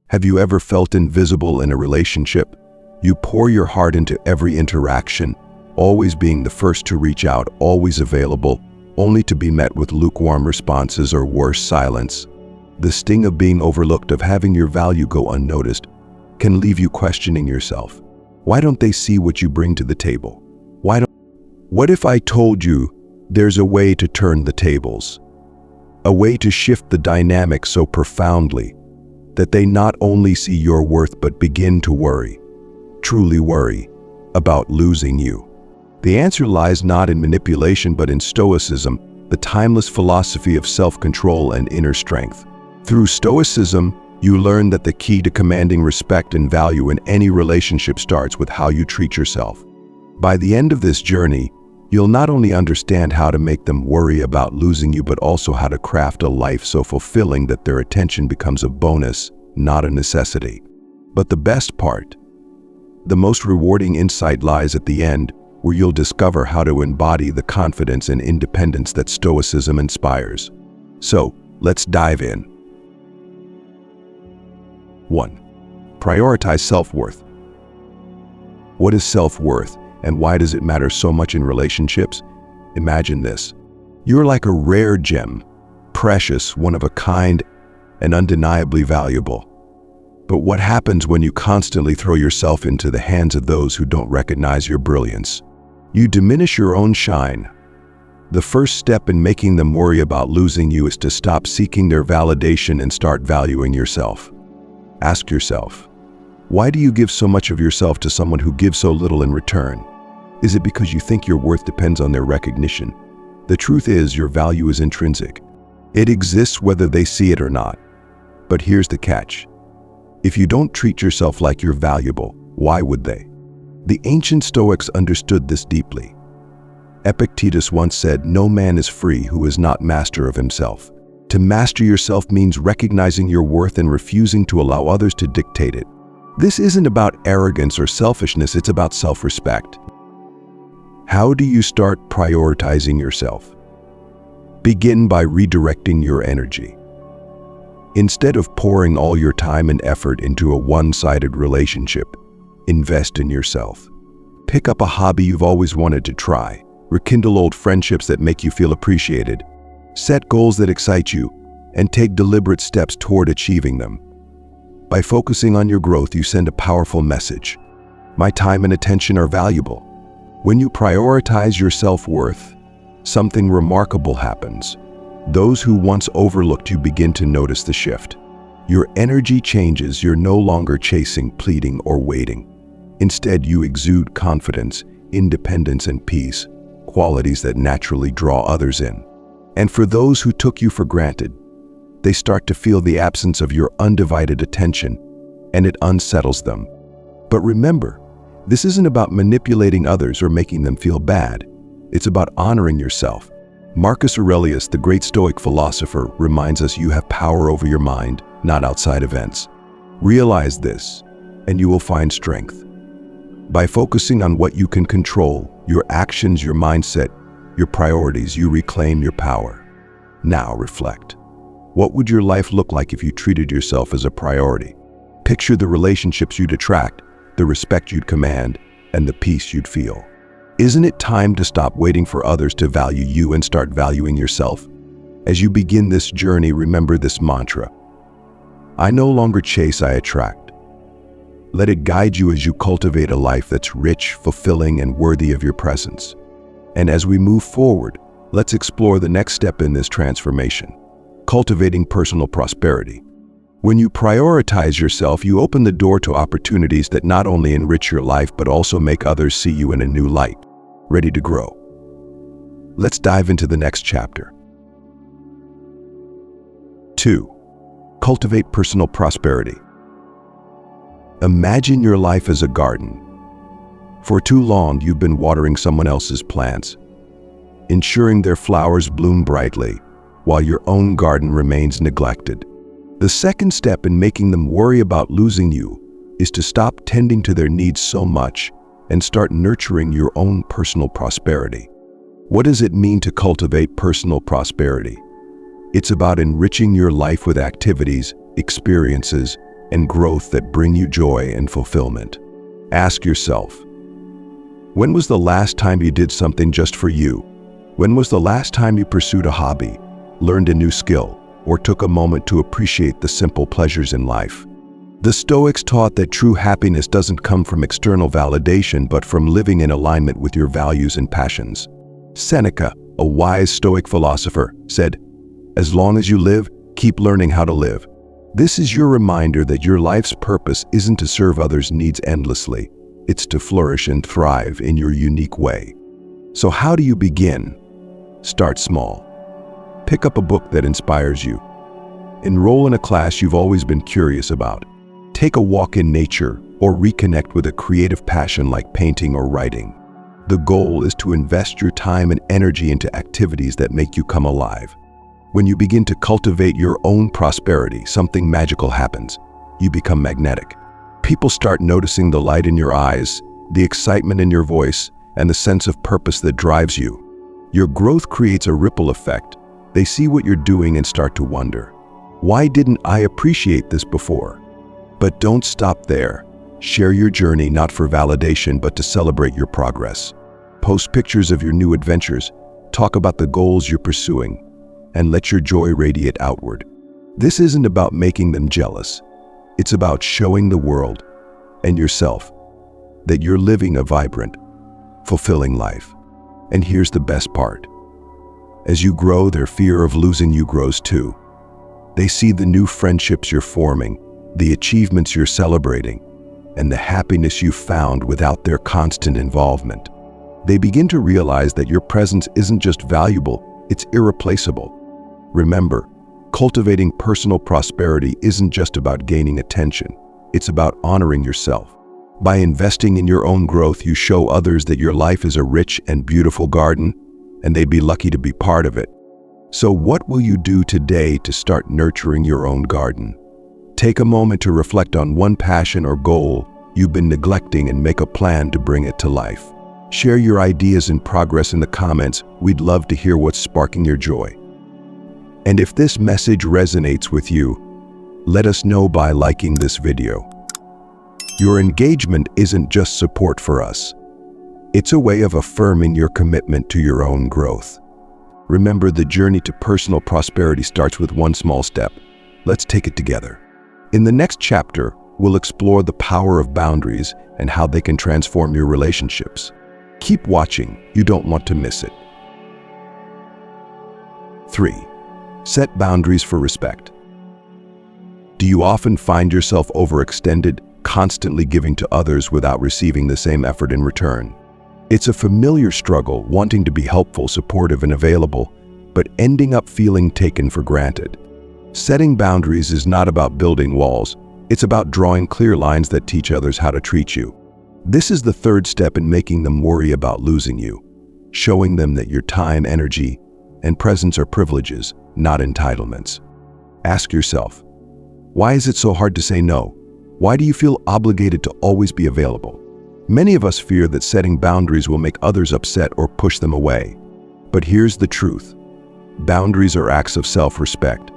Have you ever felt invisible in a relationship? You pour your heart into every interaction, always being the first to reach out, always available, only to be met with lukewarm responses or worse, silence. The sting of being overlooked, of having your value go unnoticed, can leave you questioning yourself. Why don't they see what you bring to the table? What if I told you there's a way to turn the tables? A way to shift the dynamic so profoundly that they not only see your worth but begin to worry, truly worry, about losing you. The answer lies not in manipulation but in Stoicism, the timeless philosophy of self-control and inner strength. Through Stoicism, you learn that the key to commanding respect and value in any relationship starts with how you treat yourself. By the end of this journey, you'll not only understand how to make them worry about losing you, but also how to craft a life so fulfilling that their attention becomes a bonus, not a necessity. But the best part, the most rewarding insight, lies at the end, where you'll discover how to embody the confidence and independence that Stoicism inspires. So, let's dive in. 1. Prioritize self-worth. What is self-worth, and why does it matter so much in relationships? Imagine this. You're like a rare gem, precious, one of a kind, and undeniably valuable. But what happens when you constantly throw yourself into the hands of those who don't recognize your brilliance? You diminish your own shine. The first step in making them worry about losing you is to stop seeking their validation and start valuing yourself. Ask yourself, why do you give so much of yourself to someone who gives so little in return? Is it because you think your worth depends on their recognition? The truth is, your value is intrinsic. It exists whether they see it or not. But here's the catch. If you don't treat yourself like you're valuable, why would they? The ancient Stoics understood this deeply. Epictetus once said, "No man is free who is not master of himself." To master yourself means recognizing your worth and refusing to allow others to dictate it. This isn't about arrogance or selfishness, it's about self-respect. How do you start prioritizing yourself? Begin by redirecting your energy. Instead of pouring all your time and effort into a one-sided relationship, invest in yourself. Pick up a hobby you've always wanted to try. Rekindle old friendships that make you feel appreciated. Set goals that excite you, and take deliberate steps toward achieving them. By focusing on your growth, you send a powerful message. My time and attention are valuable. When you prioritize your self-worth, something remarkable happens. Those who once overlooked you begin to notice the shift. Your energy changes. You're no longer chasing, pleading, or waiting. Instead, you exude confidence, independence, and peace, qualities that naturally draw others in. And for those who took you for granted, they start to feel the absence of your undivided attention, and it unsettles them. But remember, this isn't about manipulating others or making them feel bad. It's about honoring yourself. Marcus Aurelius, the great Stoic philosopher, reminds us you have power over your mind, not outside events. Realize this, and you will find strength. By focusing on what you can control, your actions, your mindset, your priorities, you reclaim your power. Now reflect. What would your life look like if you treated yourself as a priority? Picture the relationships you'd attract, the respect you'd command, and the peace you'd feel. Isn't it time to stop waiting for others to value you and start valuing yourself? As you begin this journey, remember this mantra. I no longer chase, I attract. Let it guide you as you cultivate a life that's rich, fulfilling, and worthy of your presence. And as we move forward, let's explore the next step in this transformation, cultivating personal prosperity. When you prioritize yourself, you open the door to opportunities that not only enrich your life, but also make others see you in a new light, ready to grow. Let's dive into the next chapter. 2. Cultivate personal prosperity. Imagine your life as a garden. For too long, you've been watering someone else's plants, ensuring their flowers bloom brightly, while your own garden remains neglected. The second step in making them worry about losing you is to stop tending to their needs so much and start nurturing your own personal prosperity. What does it mean to cultivate personal prosperity? It's about enriching your life with activities, experiences, and growth that bring you joy and fulfillment. Ask yourself, when was the last time you did something just for you? When was the last time you pursued a hobby, learned a new skill, or took a moment to appreciate the simple pleasures in life? The Stoics taught that true happiness doesn't come from external validation but from living in alignment with your values and passions. Seneca, a wise Stoic philosopher, said, "As long as you live, keep learning how to live." This is your reminder that your life's purpose isn't to serve others' needs endlessly. It's to flourish and thrive in your unique way. So how do you begin? Start small. Pick up a book that inspires you. Enroll in a class you've always been curious about. Take a walk in nature or reconnect with a creative passion like painting or writing. The goal is to invest your time and energy into activities that make you come alive. When you begin to cultivate your own prosperity, something magical happens. You become magnetic. People start noticing the light in your eyes, the excitement in your voice, and the sense of purpose that drives you. Your growth creates a ripple effect. They see what you're doing and start to wonder, why didn't I appreciate this before? But don't stop there. Share your journey not for validation but to celebrate your progress. Post pictures of your new adventures, talk about the goals you're pursuing, and let your joy radiate outward. This isn't about making them jealous. It's about showing the world and yourself that you're living a vibrant, fulfilling life. And here's the best part. As you grow, their fear of losing you grows too. They see the new friendships you're forming, the achievements you're celebrating, and the happiness you've found without their constant involvement. They begin to realize that your presence isn't just valuable, it's irreplaceable. Remember, cultivating personal prosperity isn't just about gaining attention, it's about honoring yourself. By investing in your own growth, you show others that your life is a rich and beautiful garden, and they'd be lucky to be part of it. So what will you do today to start nurturing your own garden? Take a moment to reflect on one passion or goal you've been neglecting and make a plan to bring it to life. Share your ideas and progress in the comments. We'd love to hear what's sparking your joy. And if this message resonates with you, let us know by liking this video. Your engagement isn't just support for us. It's a way of affirming your commitment to your own growth. Remember, the journey to personal prosperity starts with one small step. Let's take it together. In the next chapter, we'll explore the power of boundaries and how they can transform your relationships. Keep watching, you don't want to miss it. 3. Set boundaries for respect. Do you often find yourself overextended, constantly giving to others without receiving the same effort in return? It's a familiar struggle, wanting to be helpful, supportive, and available, but ending up feeling taken for granted. Setting boundaries is not about building walls, it's about drawing clear lines that teach others how to treat you. This is the third step in making them worry about losing you, showing them that your time, energy, and presence are privileges, not entitlements. Ask yourself, why is it so hard to say no? Why do you feel obligated to always be available? Many of us fear that setting boundaries will make others upset or push them away. But here's the truth. Boundaries are acts of self-respect.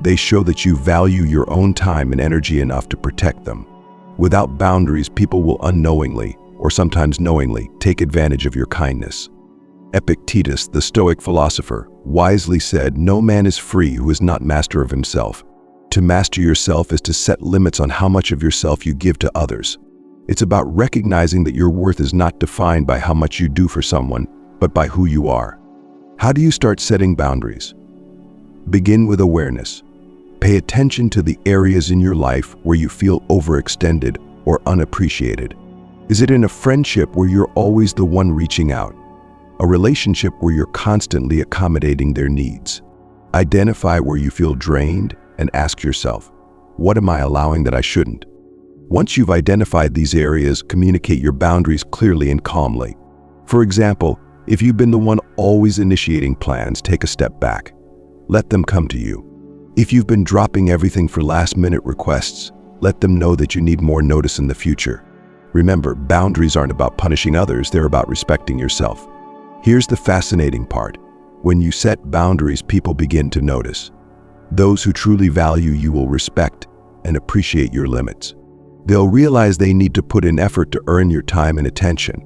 They show that you value your own time and energy enough to protect them. Without boundaries, people will unknowingly, or sometimes knowingly, take advantage of your kindness. Epictetus, the Stoic philosopher, wisely said, "No man is free who is not master of himself." To master yourself is to set limits on how much of yourself you give to others. It's about recognizing that your worth is not defined by how much you do for someone, but by who you are. How do you start setting boundaries? Begin with awareness. Pay attention to the areas in your life where you feel overextended or unappreciated. Is it in a friendship where you're always the one reaching out? A relationship where you're constantly accommodating their needs? Identify where you feel drained and ask yourself, what am I allowing that I shouldn't? Once you've identified these areas, communicate your boundaries clearly and calmly. For example, if you've been the one always initiating plans, take a step back. Let them come to you. If you've been dropping everything for last-minute requests, let them know that you need more notice in the future. Remember, boundaries aren't about punishing others, they're about respecting yourself. Here's the fascinating part. When you set boundaries, people begin to notice. Those who truly value you will respect, and appreciate your limits. They'll realize they need to put in effort to earn your time and attention.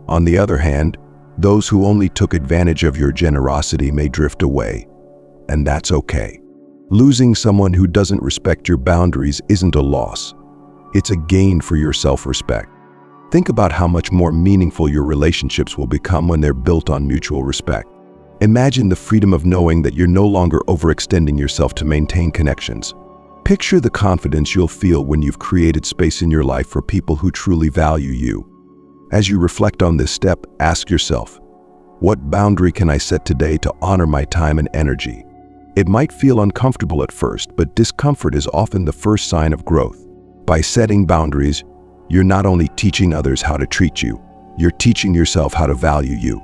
On the other hand, those who only took advantage of your generosity may drift away, and that's okay. Losing someone who doesn't respect your boundaries isn't a loss. It's a gain for your self-respect. Think about how much more meaningful your relationships will become when they're built on mutual respect. Imagine the freedom of knowing that you're no longer overextending yourself to maintain connections. Picture the confidence you'll feel when you've created space in your life for people who truly value you. As you reflect on this step, ask yourself, what boundary can I set today to honor my time and energy? It might feel uncomfortable at first, but discomfort is often the first sign of growth. By setting boundaries, you're not only teaching others how to treat you, you're teaching yourself how to value you.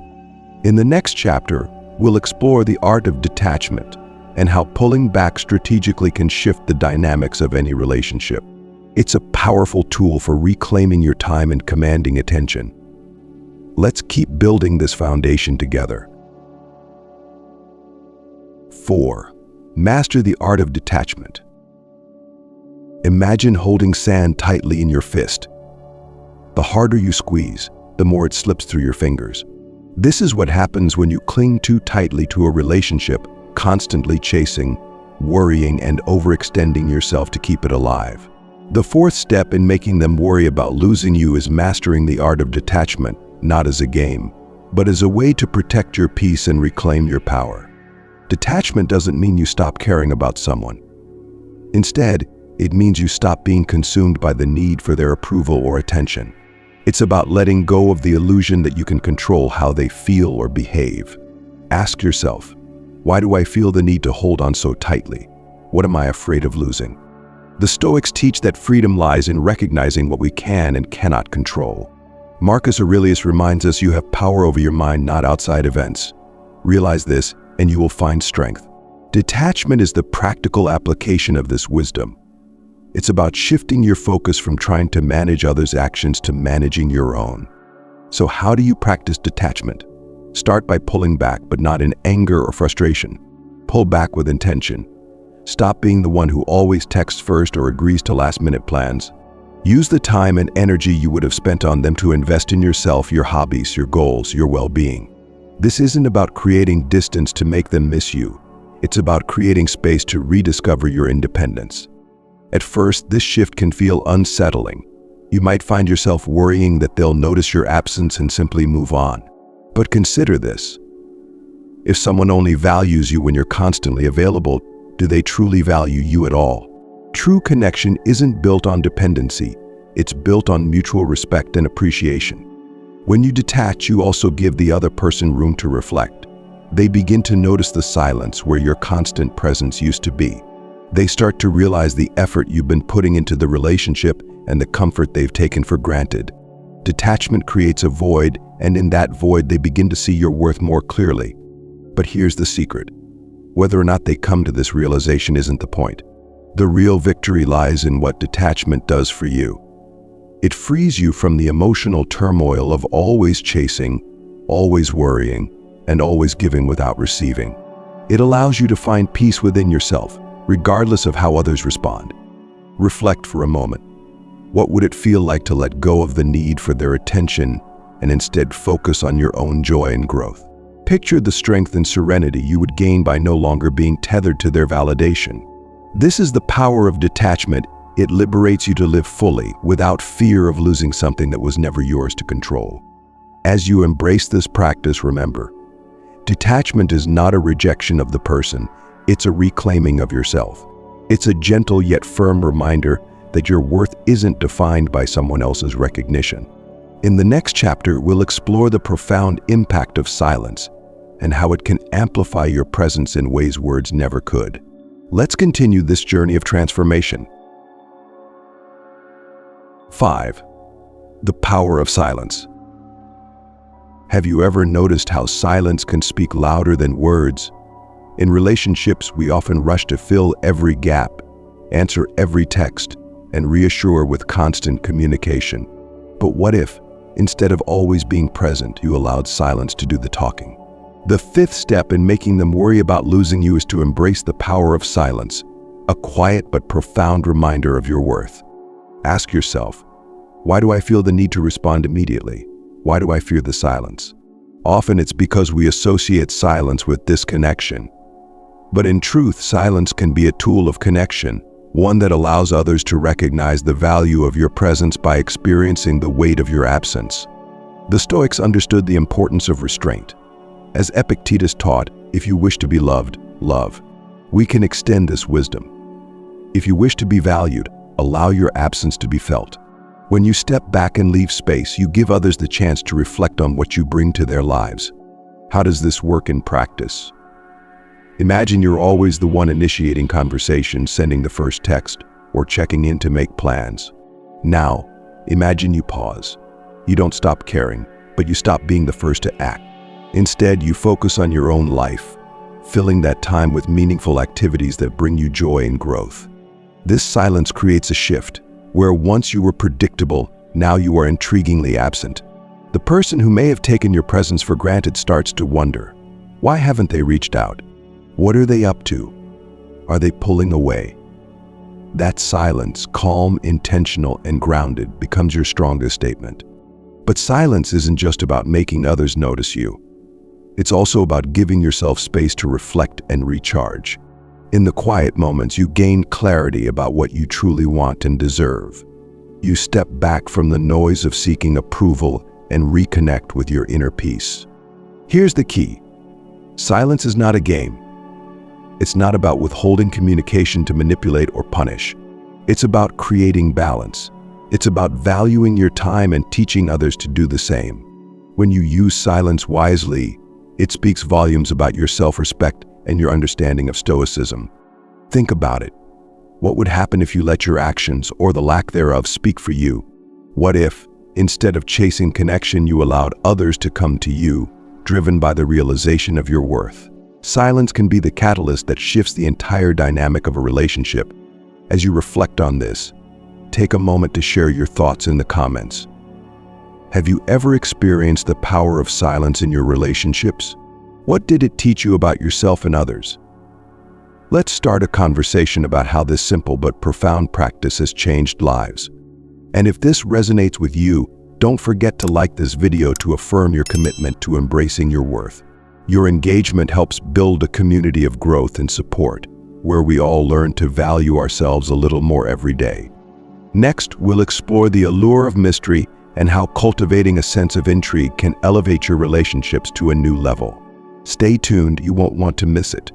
In the next chapter, we'll explore the art of detachment and how pulling back strategically can shift the dynamics of any relationship. It's a powerful tool for reclaiming your time and commanding attention. Let's keep building this foundation together. 4. Master the art of detachment. Imagine holding sand tightly in your fist. The harder you squeeze, the more it slips through your fingers. This is what happens when you cling too tightly to a relationship, constantly chasing, worrying, and overextending yourself to keep it alive. The fourth step in making them worry about losing you is mastering the art of detachment, not as a game, but as a way to protect your peace and reclaim your power. Detachment doesn't mean you stop caring about someone. Instead, it means you stop being consumed by the need for their approval or attention. It's about letting go of the illusion that you can control how they feel or behave. Ask yourself, why do I feel the need to hold on so tightly? What am I afraid of losing? The Stoics teach that freedom lies in recognizing what we can and cannot control. Marcus Aurelius reminds us you have power over your mind, not outside events. Realize this, and you will find strength. Detachment is the practical application of this wisdom. It's about shifting your focus from trying to manage others' actions to managing your own. So how do you practice detachment? Start by pulling back, but not in anger or frustration. Pull back with intention. Stop being the one who always texts first or agrees to last-minute plans. Use the time and energy you would have spent on them to invest in yourself, your hobbies, your goals, your well-being. This isn't about creating distance to make them miss you. It's about creating space to rediscover your independence. At first, this shift can feel unsettling. You might find yourself worrying that they'll notice your absence and simply move on. But consider this. If someone only values you when you're constantly available, do they truly value you at all? True connection isn't built on dependency. It's built on mutual respect and appreciation. When you detach, you also give the other person room to reflect. They begin to notice the silence where your constant presence used to be. They start to realize the effort you've been putting into the relationship and the comfort they've taken for granted. Detachment creates a void, and in that void they begin to see your worth more clearly. But here's the secret. Whether or not they come to this realization isn't the point. The real victory lies in what detachment does for you. It frees you from the emotional turmoil of always chasing, always worrying, and always giving without receiving. It allows you to find peace within yourself, regardless of how others respond. Reflect for a moment. What would it feel like to let go of the need for their attention and instead focus on your own joy and growth? Picture the strength and serenity you would gain by no longer being tethered to their validation. This is the power of detachment. It liberates you to live fully, without fear of losing something that was never yours to control. As you embrace this practice, remember, detachment is not a rejection of the person, it's a reclaiming of yourself. It's a gentle yet firm reminder that your worth isn't defined by someone else's recognition. In the next chapter, we'll explore the profound impact of silence and how it can amplify your presence in ways words never could. Let's continue this journey of transformation. 5. The power of silence. Have you ever noticed how silence can speak louder than words? In relationships, we often rush to fill every gap, answer every text, and reassure with constant communication. But what if, instead of always being present, you allowed silence to do the talking? The fifth step in making them worry about losing you is to embrace the power of silence, a quiet but profound reminder of your worth. Ask yourself, why do I feel the need to respond immediately? Why do I fear the silence? Often it's because we associate silence with disconnection. But in truth, silence can be a tool of connection, one that allows others to recognize the value of your presence by experiencing the weight of your absence. The Stoics understood the importance of restraint. As Epictetus taught, if you wish to be loved, love. We can extend this wisdom. If you wish to be valued, allow your absence to be felt. When you step back and leave space, you give others the chance to reflect on what you bring to their lives. How does this work in practice? Imagine you're always the one initiating conversation, sending the first text, or checking in to make plans. Now, imagine you pause. You don't stop caring, but you stop being the first to act. Instead, you focus on your own life, filling that time with meaningful activities that bring you joy and growth. This silence creates a shift, where once you were predictable, now you are intriguingly absent. The person who may have taken your presence for granted starts to wonder, why haven't they reached out? What are they up to? Are they pulling away? That silence, calm, intentional, and grounded, becomes your strongest statement. But silence isn't just about making others notice you. It's also about giving yourself space to reflect and recharge. In the quiet moments, you gain clarity about what you truly want and deserve. You step back from the noise of seeking approval and reconnect with your inner peace. Here's the key. Silence is not a game. It's not about withholding communication to manipulate or punish. It's about creating balance. It's about valuing your time and teaching others to do the same. When you use silence wisely, it speaks volumes about your self-respect and your understanding of Stoicism. Think about it. What would happen if you let your actions, or the lack thereof, speak for you? What if, instead of chasing connection, you allowed others to come to you, driven by the realization of your worth? Silence can be the catalyst that shifts the entire dynamic of a relationship. As you reflect on this, take a moment to share your thoughts in the comments. Have you ever experienced the power of silence in your relationships? What did it teach you about yourself and others? Let's start a conversation about how this simple but profound practice has changed lives. And if this resonates with you, don't forget to like this video to affirm your commitment to embracing your worth. Your engagement helps build a community of growth and support, where we all learn to value ourselves a little more every day. Next, we'll explore the allure of mystery and how cultivating a sense of intrigue can elevate your relationships to a new level. Stay tuned, you won't want to miss it.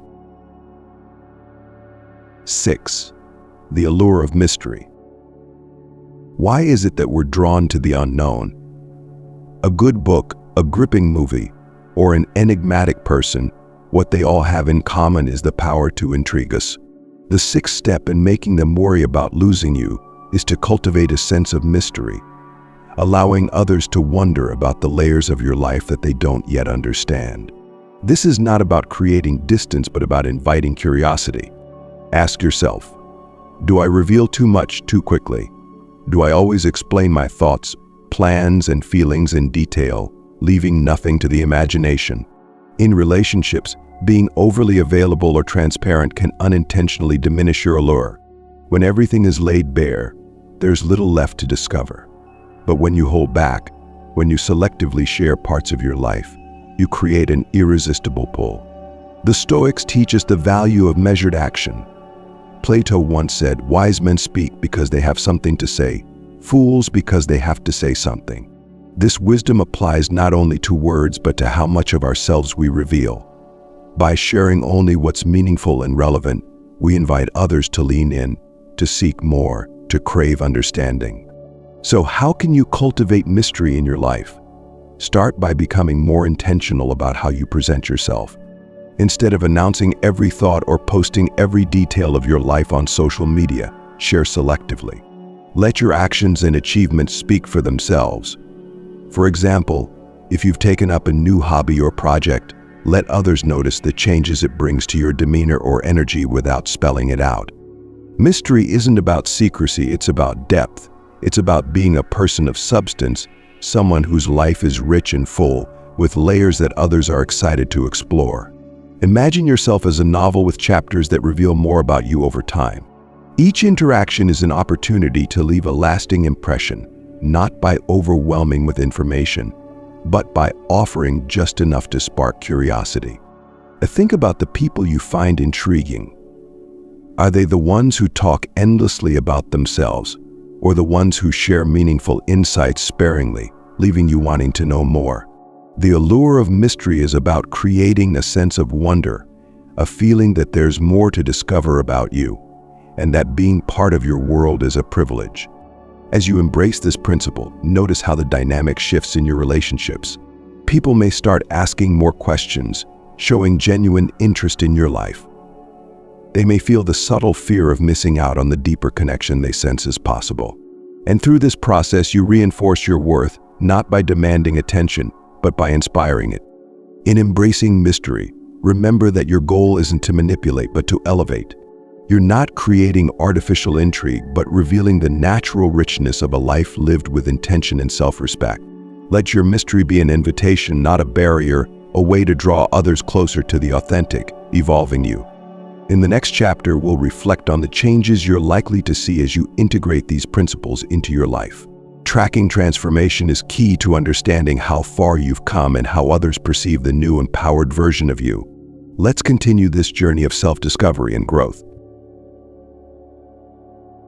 6. The allure of mystery. Why is it that we're drawn to the unknown? A good book, a gripping movie, or an enigmatic person, what they all have in common is the power to intrigue us. The sixth step in making them worry about losing you is to cultivate a sense of mystery, allowing others to wonder about the layers of your life that they don't yet understand. This is not about creating distance, but about inviting curiosity. Ask yourself, do I reveal too much too quickly? Do I always explain my thoughts, plans, and feelings in detail, leaving nothing to the imagination? In relationships, being overly available or transparent can unintentionally diminish your allure. When everything is laid bare, there's little left to discover. But when you hold back, when you selectively share parts of your life, you create an irresistible pull. The Stoics teach us the value of measured action. Plato once said, "Wise men speak because they have something to say, fools because they have to say something." This wisdom applies not only to words, but to how much of ourselves we reveal. By sharing only what's meaningful and relevant, we invite others to lean in, to seek more, to crave understanding. So how can you cultivate mystery in your life? Start by becoming more intentional about how you present yourself. Instead of announcing every thought or posting every detail of your life on social media, share selectively. Let your actions and achievements speak for themselves. For example, if you've taken up a new hobby or project, let others notice the changes it brings to your demeanor or energy without spelling it out. Mystery isn't about secrecy, it's about depth. It's about being a person of substance, someone whose life is rich and full, with layers that others are excited to explore. Imagine yourself as a novel with chapters that reveal more about you over time. Each interaction is an opportunity to leave a lasting impression, not by overwhelming with information, but by offering just enough to spark curiosity. Think about the people you find intriguing. Are they the ones who talk endlessly about themselves, or the ones who share meaningful insights sparingly, leaving you wanting to know more? The allure of mystery is about creating a sense of wonder, a feeling that there's more to discover about you, and that being part of your world is a privilege. As you embrace this principle, notice how the dynamic shifts in your relationships. People may start asking more questions, showing genuine interest in your life. They may feel the subtle fear of missing out on the deeper connection they sense is possible. And through this process, you reinforce your worth, not by demanding attention, but by inspiring it. In embracing mystery, remember that your goal isn't to manipulate, but to elevate. You're not creating artificial intrigue, but revealing the natural richness of a life lived with intention and self-respect. Let your mystery be an invitation, not a barrier, a way to draw others closer to the authentic, evolving you. In the next chapter, we'll reflect on the changes you're likely to see as you integrate these principles into your life. Tracking transformation is key to understanding how far you've come and how others perceive the new empowered version of you. Let's continue this journey of self-discovery and growth.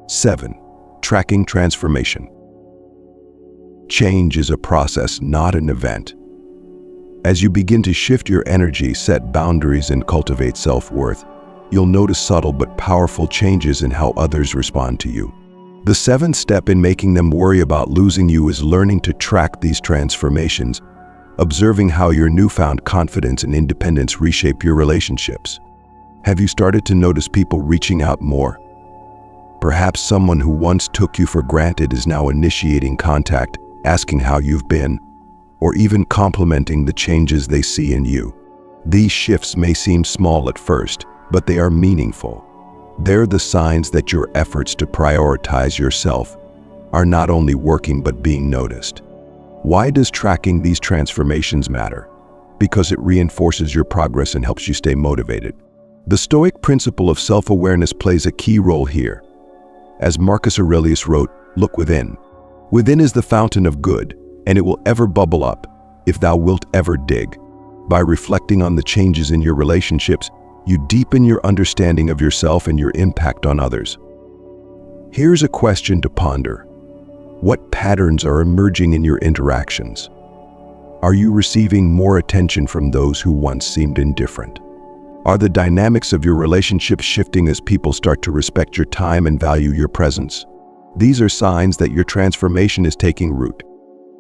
7. Tracking transformation. Change is a process, not an event. As you begin to shift your energy, set boundaries, and cultivate self-worth, you'll notice subtle but powerful changes in how others respond to you. The seventh step in making them worry about losing you is learning to track these transformations, observing how your newfound confidence and independence reshape your relationships. Have you started to notice people reaching out more? Perhaps someone who once took you for granted is now initiating contact, asking how you've been, or even complimenting the changes they see in you. These shifts may seem small at first, but they are meaningful. They're the signs that your efforts to prioritize yourself are not only working but being noticed. Why does tracking these transformations matter? Because it reinforces your progress and helps you stay motivated. The Stoic principle of self-awareness plays a key role here. As Marcus Aurelius wrote, "Look within. Within is the fountain of good, and it will ever bubble up, if thou wilt ever dig." By reflecting on the changes in your relationships, you deepen your understanding of yourself and your impact on others. Here's a question to ponder. What patterns are emerging in your interactions? Are you receiving more attention from those who once seemed indifferent? Are the dynamics of your relationships shifting as people start to respect your time and value your presence? These are signs that your transformation is taking root.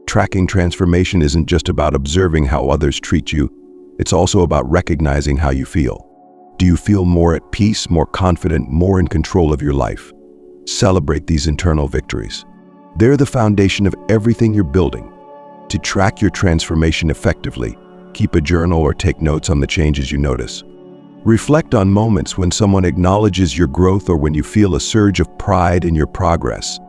Tracking transformation isn't just about observing how others treat you, it's also about recognizing how you feel. Do you feel more at peace, more confident, more in control of your life? Celebrate these internal victories. They're the foundation of everything you're building. To track your transformation effectively, keep a journal or take notes on the changes you notice. Reflect on moments when someone acknowledges your growth or when you feel a surge of pride in your progress.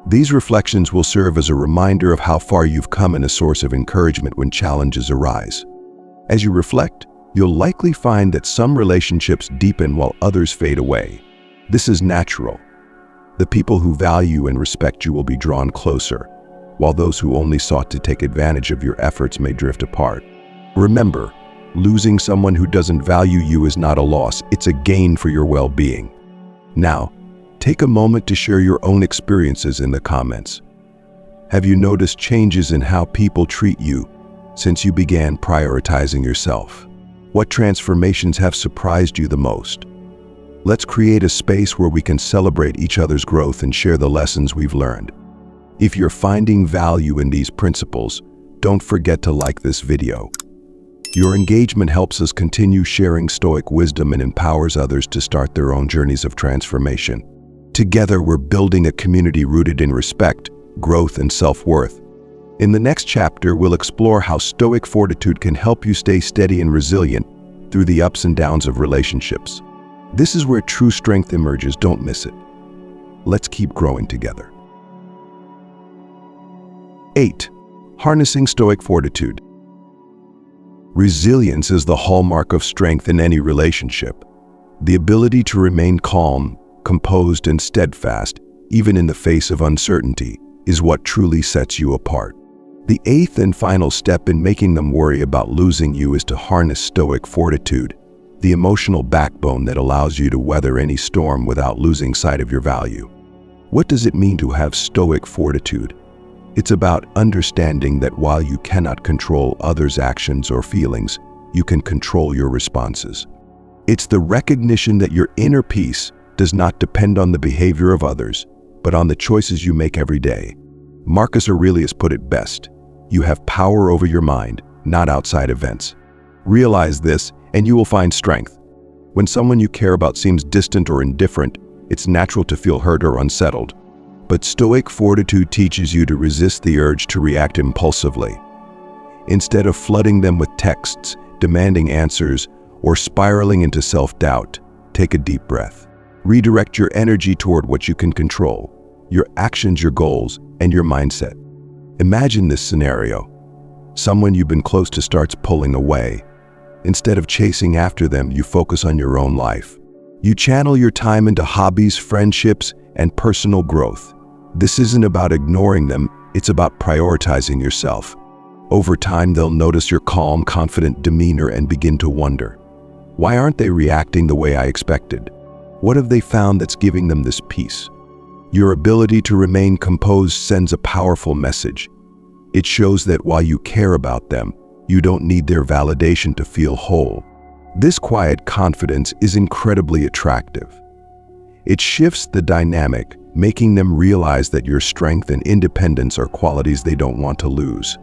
These reflections will serve as a reminder of how far you've come and a source of encouragement when challenges arise. As you reflect, you'll likely find that some relationships deepen while others fade away. This is natural. The people who value and respect you will be drawn closer, while those who only sought to take advantage of your efforts may drift apart. Remember, losing someone who doesn't value you is not a loss, it's a gain for your well-being. Now, take a moment to share your own experiences in the comments. Have you noticed changes in how people treat you since you began prioritizing yourself? What transformations have surprised you the most? Let's create a space where we can celebrate each other's growth and share the lessons we've learned. If you're finding value in these principles, don't forget to like this video. Your engagement helps us continue sharing Stoic wisdom and empowers others to start their own journeys of transformation. Together, we're building a community rooted in respect, growth, and self-worth. In the next chapter, we'll explore how Stoic fortitude can help you stay steady and resilient through the ups and downs of relationships. This is where true strength emerges. Don't miss it. Let's keep growing together. 8. Harnessing Stoic fortitude. Resilience is the hallmark of strength in any relationship. The ability to remain calm, composed, and steadfast, even in the face of uncertainty, is what truly sets you apart. The eighth and final step in making them worry about losing you is to harness Stoic fortitude, the emotional backbone that allows you to weather any storm without losing sight of your value. What does it mean to have Stoic fortitude? It's about understanding that while you cannot control others' actions or feelings, you can control your responses. It's the recognition that your inner peace does not depend on the behavior of others, but on the choices you make every day. Marcus Aurelius put it best: you have power over your mind, not outside events. Realize this, and you will find strength. When someone you care about seems distant or indifferent, it's natural to feel hurt or unsettled. But Stoic fortitude teaches you to resist the urge to react impulsively. Instead of flooding them with texts, demanding answers, or spiraling into self-doubt, take a deep breath. Redirect your energy toward what you can control: your actions, your goals, and your mindset. Imagine this scenario. Someone you've been close to starts pulling away. Instead of chasing after them, you focus on your own life. You channel your time into hobbies, friendships, and personal growth. This isn't about ignoring them, it's about prioritizing yourself. Over time, they'll notice your calm, confident demeanor and begin to wonder, why aren't they reacting the way I expected? What have they found that's giving them this peace? Your ability to remain composed sends a powerful message. It shows that while you care about them, you don't need their validation to feel whole. This quiet confidence is incredibly attractive. It shifts the dynamic, making them realize that your strength and independence are qualities they don't want to lose.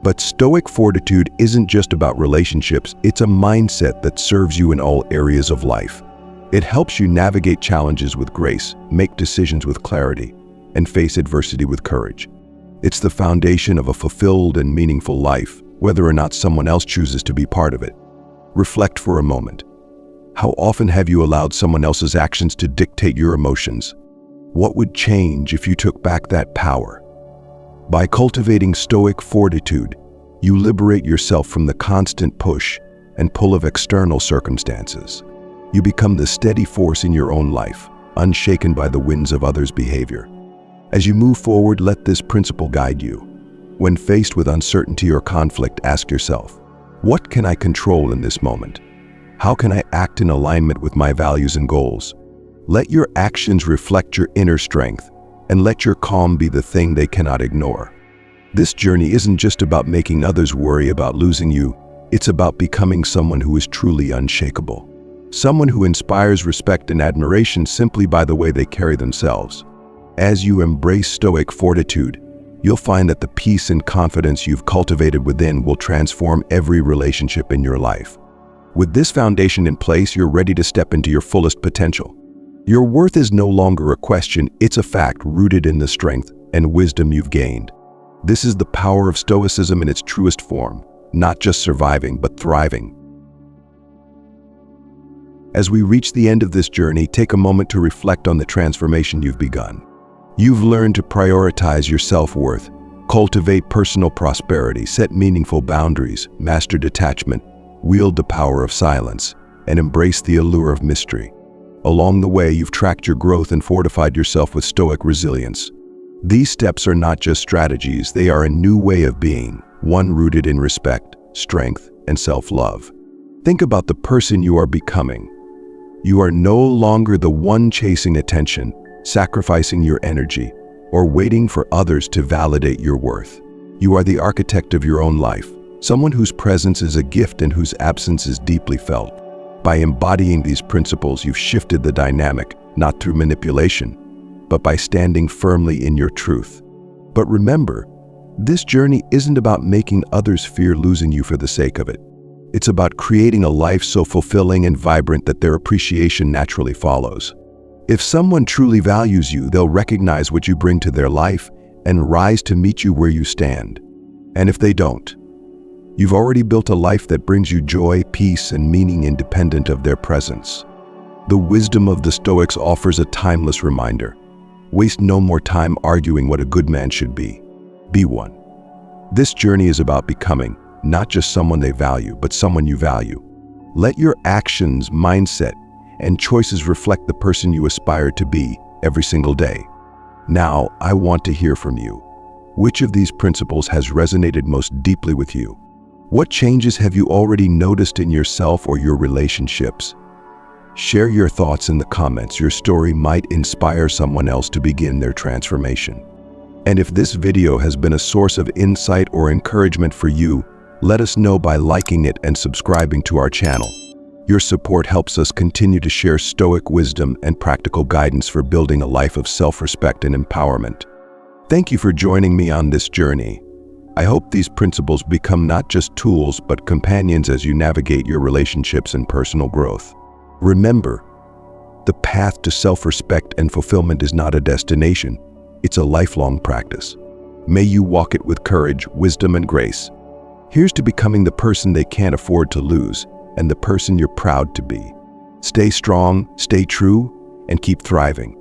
But Stoic fortitude isn't just about relationships, it's a mindset that serves you in all areas of life. It helps you navigate challenges with grace, make decisions with clarity, and face adversity with courage. It's the foundation of a fulfilled and meaningful life, whether or not someone else chooses to be part of it. Reflect for a moment. How often have you allowed someone else's actions to dictate your emotions? What would change if you took back that power? By cultivating Stoic fortitude, you liberate yourself from the constant push and pull of external circumstances. You become the steady force in your own life, unshaken by the winds of others' behavior. As you move forward, let this principle guide you. When faced with uncertainty or conflict, ask yourself, what can I control in this moment? How can I act in alignment with my values and goals? Let your actions reflect your inner strength, and let your calm be the thing they cannot ignore. This journey isn't just about making others worry about losing you, it's about becoming someone who is truly unshakable. Someone who inspires respect and admiration simply by the way they carry themselves. As you embrace Stoic fortitude, you'll find that the peace and confidence you've cultivated within will transform every relationship in your life. With this foundation in place, you're ready to step into your fullest potential. Your worth is no longer a question, it's a fact rooted in the strength and wisdom you've gained. This is the power of Stoicism in its truest form, not just surviving, but thriving. As we reach the end of this journey, take a moment to reflect on the transformation you've begun. You've learned to prioritize your self-worth, cultivate personal prosperity, set meaningful boundaries, master detachment, wield the power of silence, and embrace the allure of mystery. Along the way, you've tracked your growth and fortified yourself with Stoic resilience. These steps are not just strategies, they are a new way of being, one rooted in respect, strength, and self-love. Think about the person you are becoming. You are no longer the one chasing attention, sacrificing your energy, or waiting for others to validate your worth. You are the architect of your own life, someone whose presence is a gift and whose absence is deeply felt. By embodying these principles, you've shifted the dynamic, not through manipulation, but by standing firmly in your truth. But remember, this journey isn't about making others fear losing you for the sake of it. It's about creating a life so fulfilling and vibrant that their appreciation naturally follows. If someone truly values you, they'll recognize what you bring to their life and rise to meet you where you stand. And if they don't, you've already built a life that brings you joy, peace, and meaning independent of their presence. The wisdom of the Stoics offers a timeless reminder. Waste no more time arguing what a good man should be. Be one. This journey is about becoming, not just someone they value, but someone you value. Let your actions, mindset, and choices reflect the person you aspire to be every single day. Now, I want to hear from you. Which of these principles has resonated most deeply with you? What changes have you already noticed in yourself or your relationships? Share your thoughts in the comments. Your story might inspire someone else to begin their transformation. And if this video has been a source of insight or encouragement for you, let us know by liking it and subscribing to our channel. Your support helps us continue to share Stoic wisdom and practical guidance for building a life of self-respect and empowerment. Thank you for joining me on this journey. I hope these principles become not just tools, but companions as you navigate your relationships and personal growth. Remember, the path to self-respect and fulfillment is not a destination, it's a lifelong practice. May you walk it with courage, wisdom, and grace. Here's to becoming the person they can't afford to lose and the person you're proud to be. Stay strong, stay true, and keep thriving.